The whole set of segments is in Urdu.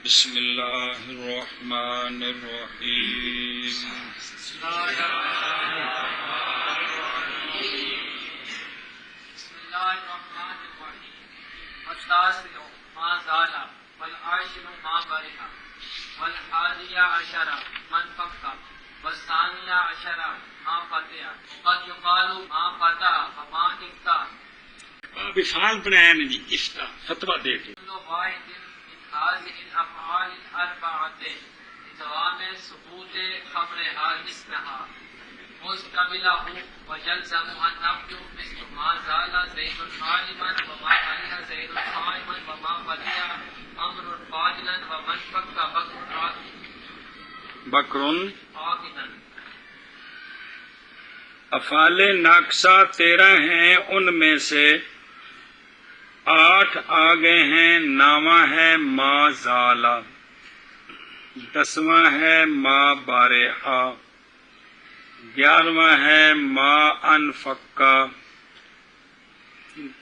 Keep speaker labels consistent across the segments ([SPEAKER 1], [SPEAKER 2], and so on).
[SPEAKER 1] بسم اللہ الرحمن الرحیم
[SPEAKER 2] بسم اللہ الرحمن الرحیم والتاسع ما زال والعاشر ما برح والحادی عشر من فک والثانی عشر ما فتح وقد يقال ما فتح وما افتح
[SPEAKER 1] اب افعال بنایا نہیں جی افتح فتویٰ دے کے
[SPEAKER 2] كل واحد من هذه الافعال الاربعه لدوام ثبوت خبرها اسمها مستقبله ويلزمها النفي مثل ما زال زيد عالما وما عليها زيد قائما وما فتح امر فاضلا ومن فك
[SPEAKER 1] بکر
[SPEAKER 2] فاضلا.
[SPEAKER 1] افعال ناقصہ 13 ہیں، ان میں سے 8 آگے ہیں. نامہ ہے ما زالا، 10واں ہے ما بارحا، 11واں ہے ما انفکا،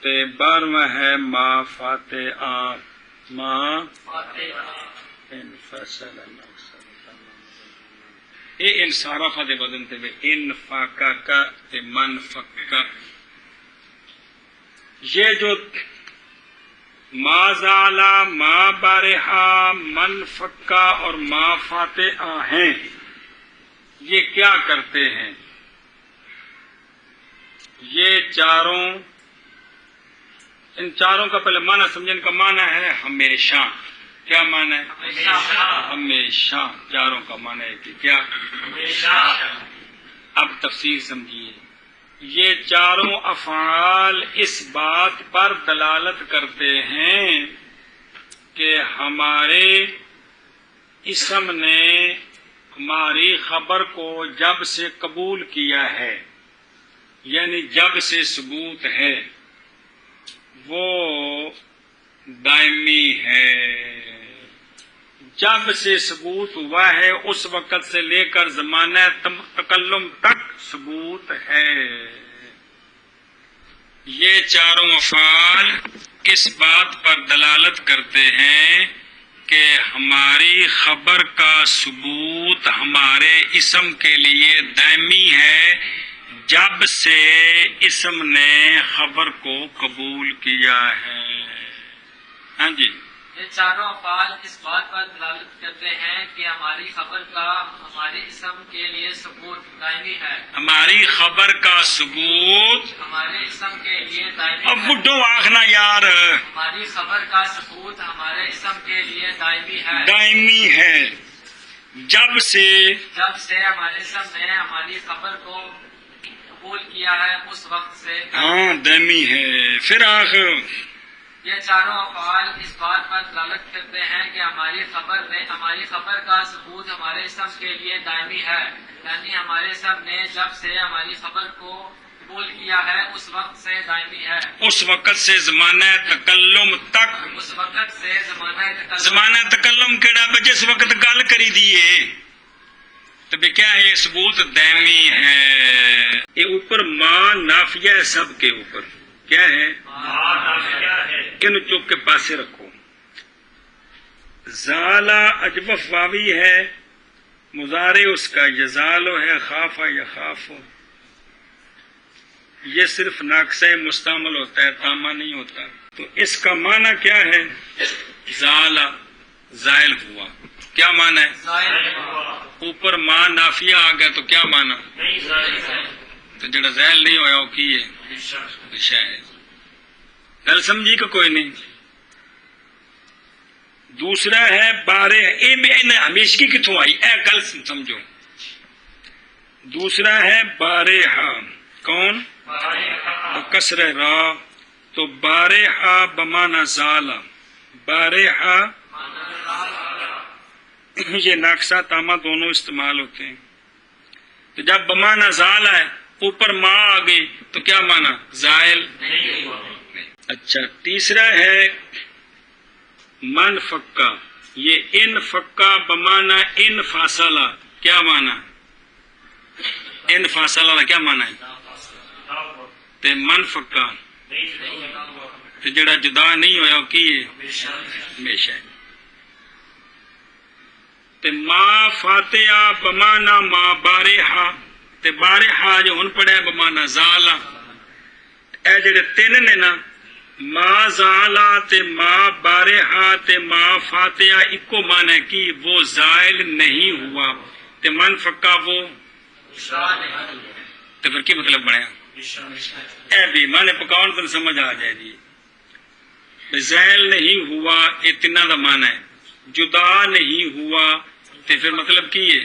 [SPEAKER 1] 12واں ہے ما فاتحہ، ما انفصل. یہ انصارفہ دے بدن تے انفاکا کا تے منفکا. یہ جو ما زالا، ما بارحا، منفکا اور ما فاتحہ ہیں، یہ کیا کرتے ہیں؟ یہ چاروں، ان چاروں کا پہلے معنی سمجھیں. ان کا معنی ہے ہمیشہ. کیا معنی ہے؟ ہمیشہ. چاروں کا معنی ہے کہ کیا؟ ہمیشہ. اب تفسیر سمجھیے. یہ چاروں افعال اس بات پر دلالت کرتے ہیں کہ ہمارے اسم نے ہماری خبر کو جب سے قبول کیا ہے، یعنی جب سے ثبوت ہے، وہ دائمی ہے. جب سے ثبوت ہوا ہے اس وقت سے لے کر زمانہ تکلم تک ثبوت ہے. یہ چاروں افعال اس بات پر دلالت کرتے ہیں کہ ہماری خبر کا ثبوت ہمارے اسم کے لیے دائمی ہے جب سے اسم نے خبر کو قبول کیا ہے. ہاں جی.
[SPEAKER 2] یہ چاروں افعال اس بات پر دلالت کرتے ہیں کہ ہماری خبر کا ہمارے اسم کے لیے ثبوت دائمی ہے.
[SPEAKER 1] ہماری خبر کا ثبوت
[SPEAKER 2] ہمارے اسم کے لیے دائمی
[SPEAKER 1] اب
[SPEAKER 2] ہے.
[SPEAKER 1] بڈھو آخنا یار
[SPEAKER 2] ہماری خبر کا ثبوت ہمارے اسم کے لیے دائمی ہے.
[SPEAKER 1] دائمی ہے جب سے
[SPEAKER 2] ہمارے اسم نے ہماری خبر کو قبول کیا ہے اس وقت سے.
[SPEAKER 1] ہاں دائمی ہے. پھر آخ
[SPEAKER 2] یہ چاروں افعال اس بات پر دلالت کرتے ہیں کہ ہماری خبر کا ثبوت ہمارے اسم کے لیے دائمی ہے، یعنی ہمارے اسم نے جب سے ہماری خبر کو قبول کیا ہے اس وقت سے دائمی ہے.
[SPEAKER 1] اس وقت سے زمانہ تکلم تک. زمانہ تکلم کیڑا بچے اس وقت گل کری دیے تو بھی کیا ہے؟ ثبوت دائمی ہے. یہ اوپر ما نافیہ ہے، سب کے اوپر کیا ہے؟ ان چوک کے پاسے رکھو. زالا اجوف واوی ہے، مضارع اس کا یزالو ہے، خافا یخافو. یہ صرف ناقصہ مستعمل ہوتا ہے، تامہ نہیں ہوتا. تو اس کا معنی کیا ہے؟ زالا زائل ہوا. کیا معنی ہے؟ اوپر ما نافیہ آ گیا تو کیا معنی؟ تو جڑا زائل نہیں ہویا وہ کی ہے؟ شاید. گل سمجھی کہ کوئی نہیں؟ دوسرا ہے بارے. ہمیشگی کتوں آئی؟ اے گل سمجھو. دوسرا ہے بارحا. کون؟ کسر را. تو بارحا بمانا زالا. بارحا یہ ناقصہ تامہ دونوں استعمال ہوتے ہیں. تو جب بمانا زالا ہے اوپر ما آ گئی تو کیا مانا؟ زائل. اچھا. تیسرا ہے من فکا. یہ ان فکا بمانا ان فاصلہ. کیا مانا؟ ان فاصلہ کا کیا مانا ہے؟ تے من فکا تے جڑا جدا نہیں ہویا کی ہے؟ ہمیشہ. تے ما فاتحہ بمانا ما بارحا تے بارحا جو ہن پڑھیا بمانا زالا. اے جڑے تین نے نا ما زالا تے ما بارحا تے ما فاتحہ اکو معنی کی وہ زائل نہیں ہوا تے من فکا وہ تے پھر کی مطلب بنیا اے بھی معنی پکاؤن تو سمجھ آ جائے جی. زائل نہیں ہوا اتنا دا معنی ہے, جدا نہیں ہوا تے پھر مطلب کی ہے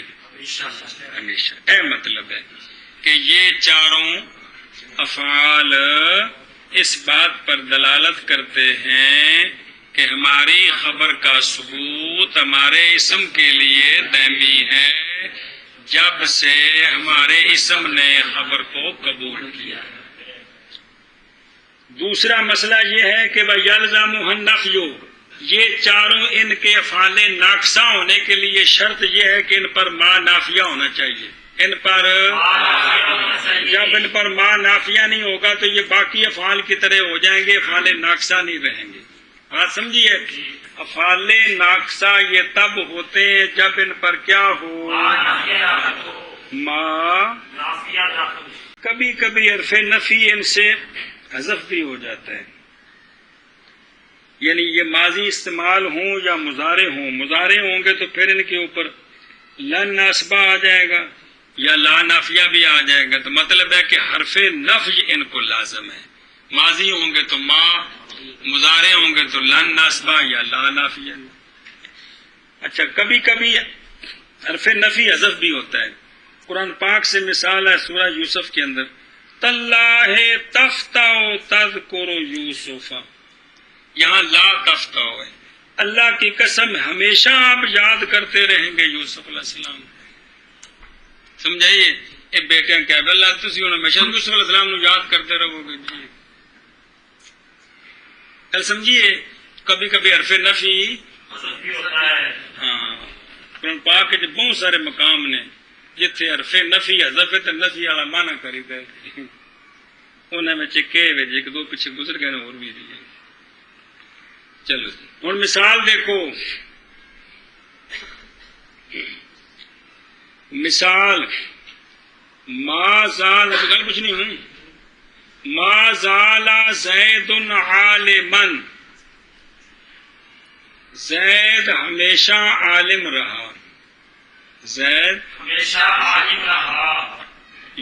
[SPEAKER 1] ہمیشہ. اے مطلب ہے کہ یہ چاروں افعال اس بات پر دلالت کرتے ہیں کہ ہماری خبر کا ثبوت ہمارے اسم کے لیے دائمی ہے جب سے ہمارے اسم نے خبر کو قبول کیا. دوسرا مسئلہ یہ ہے کہ وَيَلْزَمُهَا النَّفْيُ, یہ چاروں ان کے افعال ناقصہ ہونے کے لیے شرط یہ ہے کہ ان پر ما نافیہ ہونا چاہیے. ان پر جب ان پر ما نافیہ نہیں ہوگا تو یہ باقی افعال کی طرح ہو جائیں گے, افعال ناقصہ نہیں رہیں گے. بات سمجھیے, افعال ناقصہ یہ تب ہوتے ہیں جب ان پر کیا ہو ما. کبھی کبھی حرف نفی ان سے حذف بھی ہو جاتا ہے, یعنی یہ ماضی استعمال ہوں یا مضارع ہوں. مضارع ہوں گے تو پھر ان کے اوپر لن ناسبہ آ جائے گا یا لا نافیہ بھی آ جائے گا, تو مطلب ہے کہ حرف نفی ان کو لازم ہے. ماضی ہوں گے تو ما, مضارع ہوں گے تو لن ناسبہ یا لا نافیہ. اچھا کبھی کبھی حرف نفی حذف بھی ہوتا ہے. قرآن پاک سے مثال ہے سورہ یوسف کے اندر, تاللہ تفتح تذکر یوسف, یہاں لا تفتح ہے, اللہ کی قسم ہمیشہ آپ یاد کرتے رہیں گے یوسف علیہ السلام. سمجھائیے اے بیٹیاں کہہ بے اللہ تسی ہن ہمیشہ یوسف علیہ السلام نو یاد کرتے رہو گے جی. کل سمجھیے کبھی کبھی حرف نفی ہاں قرآن پاک کے بہت سارے مقام نے جتھے حرف نفی حذف تے نفی والا معنی کری تے انہاں وچ ایک دو پیچھے گزر گئے اور بھی دی. چلو ہن مثال دیکھو, مثال ما زال, گل کچھ نہیں ہوں, ما زال زید عالما, زید ہمیشہ عالم رہا. زید
[SPEAKER 3] ہمیشہ عالم رہا,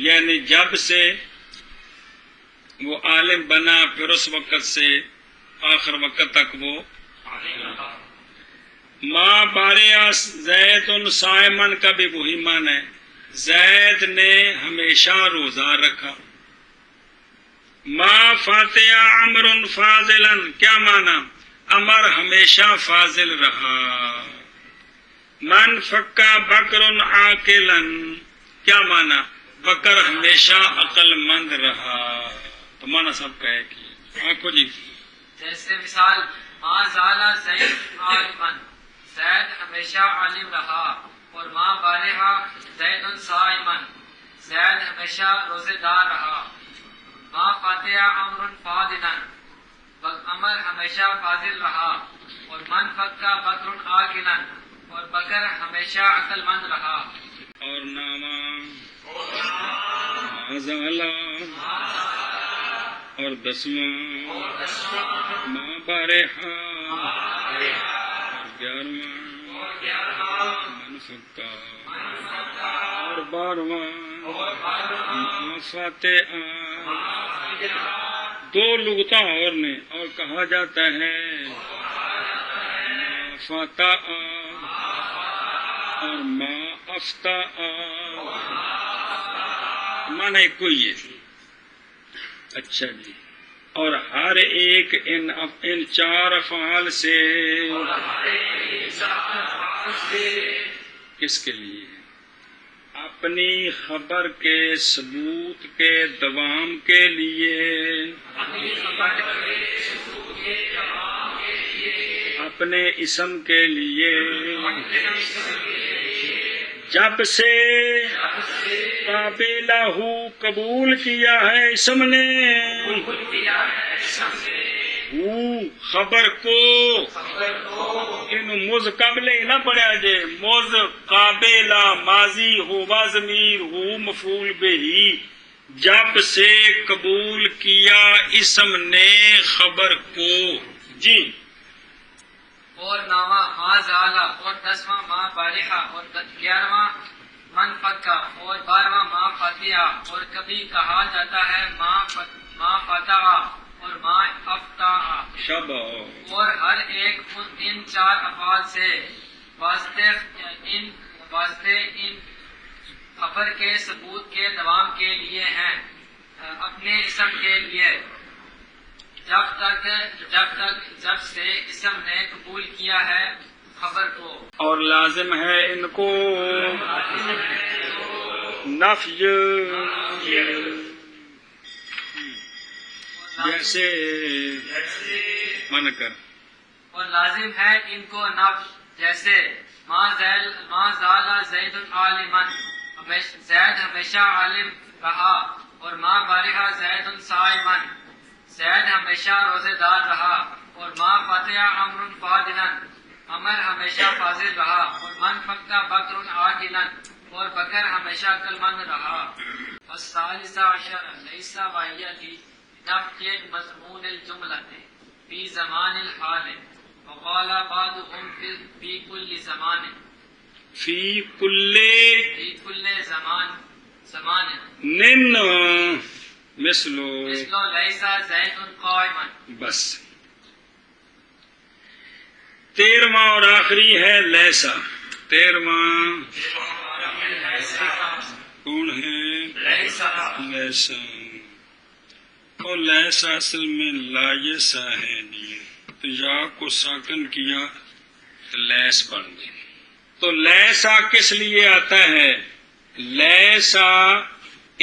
[SPEAKER 1] یعنی جب سے وہ عالم بنا پھر اس وقت سے آخر وقت تک وہ
[SPEAKER 3] عالم رہا.
[SPEAKER 1] ما باریا زید صائمن کا بھی وہی معنی ہے, زید نے ہمیشہ روزہ رکھا. ما فاتح عمر فاضلن, کیا معنی, عمر ہمیشہ فاضل رہا. من فکا بکر عاقلن, کیا معنی, بکر ہمیشہ عقل مند رہا. تو معنی سب کا ہے کہ آنکھو جی
[SPEAKER 2] جیسے مثال ما زالا زید عالمن, زید ہمیشہ عالم رہا, اور ما بارحا زید صائمن, زید ہمیشہ روزے دار رہا. ما فاتح عمر فاضلن, عمر ہمیشہ فاضل رہا. اور من فکا بکر عاقلن, اور بکر ہمیشہ عقل مند رہا.
[SPEAKER 1] اور نامہ ازالا اور دسواں ماں بارحا اور 11واں من فکا اور 12واں ماں فاتحہ. دو لغتاں اور نے اور کہا جاتا ہے ماں فاتحہ اور ماں افتح, معنی ایک کوئی ہے. اچھا جی, اور ہر ایک ان چار افعال سے کس کے لیے, اپنی خبر کے ثبوت کے دوام کے لیے, اپنے اسم کے لیے, جب سے قابلہ قبول کیا ہے اسم نے, ہو خبر کو مز قبل ہی نہ پڑھا جے مز قابلہ ماضی ہوا ضمیر ہو مفعول بہی جب سے قبول کیا اسم نے خبر کو جی
[SPEAKER 2] اور نواں ما زالا اور 10واں ما بارحہ اور 11واں من پکا اور 12واں ما فتح اور کبھی کہا جاتا ہے ما فتح اور ما افتح
[SPEAKER 1] شب
[SPEAKER 2] اور ہر ایک ان 4 افعال سے واسطے ان خبر کے ثبوت کے دوام کے لیے ہیں اپنے اسم کے لیے جب سے اسم نے قبول کیا ہے خبر کو
[SPEAKER 1] اور لازم ہے ان کو نفی جیسے من کر
[SPEAKER 2] اور لازم ہے ان کو نفی جیسے ما زال زید عالما زید ہمیشہ عالم رہا اور ما بارحہ زید صائما زید ہمیشہ روزے دار رہا اور ما فتح امر فاضلا امر ہمیشہ فاضل رہا اور من فقہ بکر عاقلا اور بکر ہمیشہ عقل مند رہا الثالثہ عشر لیس وحیتی نفی مضمون الجملہ فی زمان الحال وقال بعضهم فی کل زمان
[SPEAKER 1] فی کل
[SPEAKER 2] زمان
[SPEAKER 1] نن مثلو
[SPEAKER 2] لیس زید قائما
[SPEAKER 1] بس 13واں اور آخری ہے لیسا 13واں کون ہے لیسا اور لیسا اصل میں لایسا ہے نہیں تو یا کو ساکن کیا تو لیس بن گئی تو لیسا کس لیے آتا ہے لیسا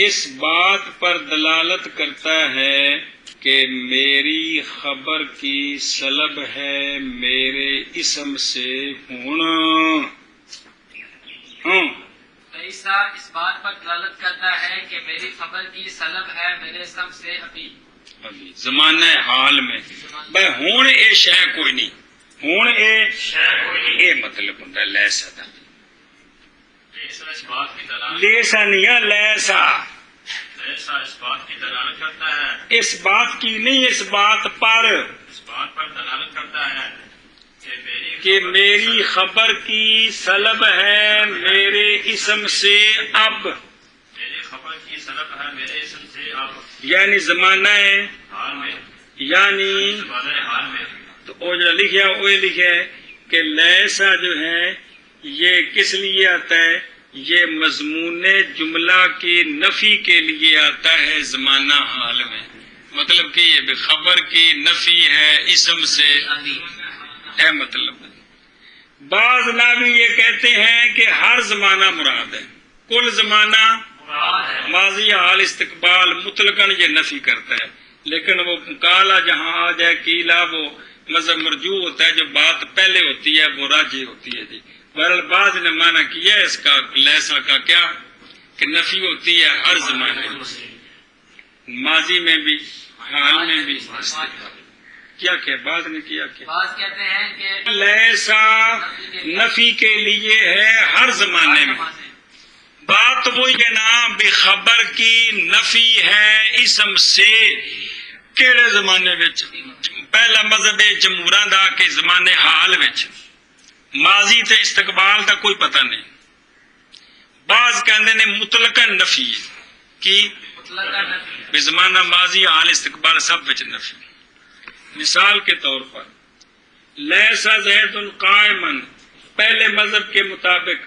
[SPEAKER 1] اس بات پر دلالت کرتا ہے کہ میری خبر کی سلب ہے میرے اسم سے ہونا
[SPEAKER 2] ایسا اس بات پر دلالت کرتا ہے کہ میری خبر کی سلب ہے میرے اسم سے ابھی
[SPEAKER 1] زمانہ حال میں بھائی ہون اے شے کوئی نہیں ہون اے مطلب ہوں لیسا دا لیسا نہیں ہے لیسا
[SPEAKER 3] اس بات کی دلالت کرتا ہے
[SPEAKER 1] اس بات کی نہیں اس بات پر
[SPEAKER 3] دلالت کرتا ہے
[SPEAKER 1] کہ میری خبر کی سلب ہے میرے اسم سے اب
[SPEAKER 3] میری خبر کی سلب ہے میرے اسم سے اب
[SPEAKER 1] یعنی زمانہ
[SPEAKER 3] حال میں
[SPEAKER 1] یعنی
[SPEAKER 3] حال میں
[SPEAKER 1] تو وہ جو لکھا وہ لکھا ہے کہ لیسا جو ہے یہ کس لیے آتا ہے یہ مضمون جملہ کی نفی کے لیے آتا ہے زمانہ حال میں مطلب کہ یہ خبر کی نفی ہے اسم سے اے مطلب بعض ناوی یہ کہتے ہیں کہ ہر زمانہ مراد ہے کل زمانہ ماضی حال استقبال مطلقاً یہ نفی کرتا ہے لیکن وہ کالا جہاں آ جائے کیلا وہ مذہب مرجوع ہوتا ہے جو بات پہلے ہوتی ہے وہ راجی ہوتی ہے جی بہرحال بعض نے مانا کیا ہے اس کا لیسا کا کیا کہ نفی ہوتی ہے ہر زمانے میں ماضی میں بھی حال میں بھی کیا کہ بعض نے کیا کہ
[SPEAKER 2] بعض کہتے ہیں کہ
[SPEAKER 1] لیسا نفی کے لیے ہے ہر زمانے میں بات وہی ہے نا بھی خبر کی نفی ہے اسم سے کیڑے زمانے وچ پہلا مذہب جمہوراں دا کہ زمانے حال وچ ماضی تے استقبال دا کوئی پتہ نہیں بعض کہندے نے مطلقاً نفی کی بھی زمانہ ماضی حال استقبال سب وچ نفی مثال کے طور پر لیسا زید قائما پہلے مذہب کے مطابق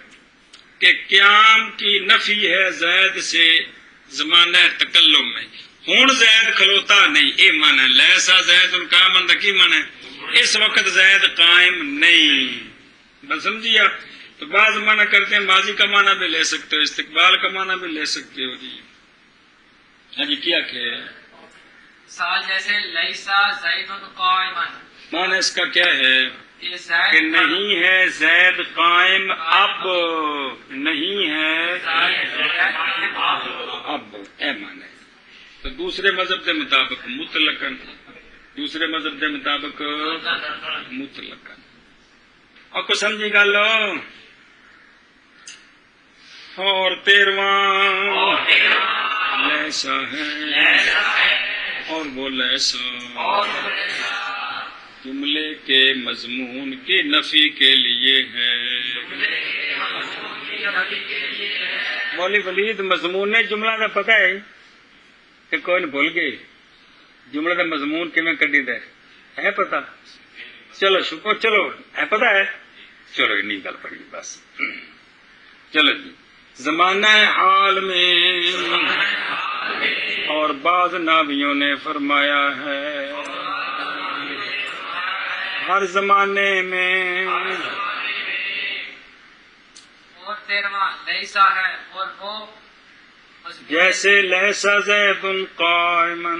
[SPEAKER 1] کہ قیام کی نفی ہے زید سے زمانہ تکلم میں ہون زید کھلوتا نہیں اے معنی لیسا زید قائما دا کی معنی اس وقت زید قائم نہیں بس سمجھیا تو بعض معنی کرتے ہیں ماضی کا معنی بھی لے سکتے ہو استقبال کا معنی بھی لے سکتے ہو جی ہاں جی کیا کہ
[SPEAKER 2] سال جیسے لیسا زید قائما
[SPEAKER 1] معنی اس کا کیا ہے
[SPEAKER 2] یہ
[SPEAKER 1] کہ
[SPEAKER 2] زید
[SPEAKER 1] نہیں ہے زید قائم اب نہیں ہے اب اے معنی تو دوسرے مذہب کے مطابق مطلقاً دوسرے مذہب کے مطابق مطلق. اور کو سمجھی گل اور 13واں لیسا ہے اور وہ لیسا جملے کے مضمون کی نفی کے لیے ہے. مولوی ولید مضمون جملہ کا پتہ ہے کہ کوئی نہیں بھول گئے جملے کا مضمون کیویں کڈی دا ہے پتہ. چلو شکر چلو ہے پتہ ہے چلو انی گل پڑی بس. چلو جی زمانہ حال میں اور بعض نابیوں نے فرمایا ہے ہر زمانے میں.
[SPEAKER 2] اور 13واں لیسا ہے اور وہ
[SPEAKER 1] جیسے لیسا زید قائما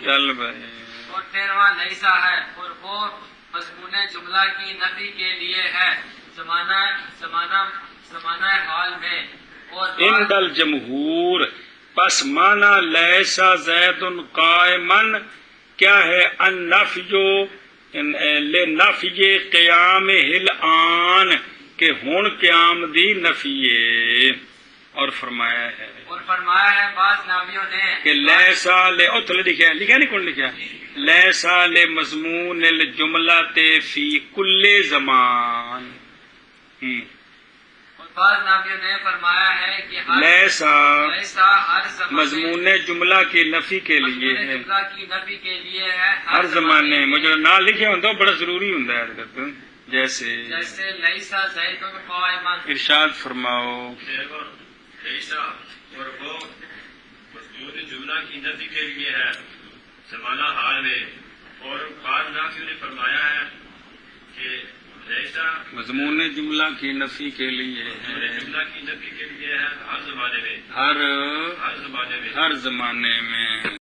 [SPEAKER 1] چل بھائی.
[SPEAKER 2] اور 13واں لیسا ہے اور وہ مضمون جملہ کی نفی کے لیے ہے زمانہ حال میں. اور
[SPEAKER 1] عند الجمہور پس مانا لیسا زید قائما کیا ہے النفی لنفی قیام الآن کہ ہن قیام دی نفی. اور فرمایا ہے
[SPEAKER 2] بعض نامیوں نے
[SPEAKER 1] کہ لیسا لے اتل لکھا نہیں کون لکھا لیسا لے مضمون الجملہ فی کل زمان.
[SPEAKER 2] اور بعض نامیوں نے فرمایا ہے کہ
[SPEAKER 1] لیسا
[SPEAKER 2] ہر زمانے
[SPEAKER 1] مضمون جملہ کی نفی کے لیے ہے
[SPEAKER 2] جملہ کی نفی کے لیے ہے
[SPEAKER 1] ہر زمانے مجھے نہ لکھا ہوتا بڑا ضروری ہوتا ہے. جیسے
[SPEAKER 2] لیسا زید قائما
[SPEAKER 1] ارشاد فرماؤ
[SPEAKER 3] لیسا اور وہ مضمون جملہ کی نفی کے لیے ہے زمانہ حال میں. اور بعض نافیوں نے فرمایا ہے کہ لیسا
[SPEAKER 1] مضمون جملہ کی نفی کے لیے
[SPEAKER 3] مضمون
[SPEAKER 1] ہے
[SPEAKER 3] جملہ کی نفی کے لیے ہے ہر زمانے میں
[SPEAKER 1] ہر
[SPEAKER 3] ہر زمانے میں
[SPEAKER 1] ہر زمانے میں.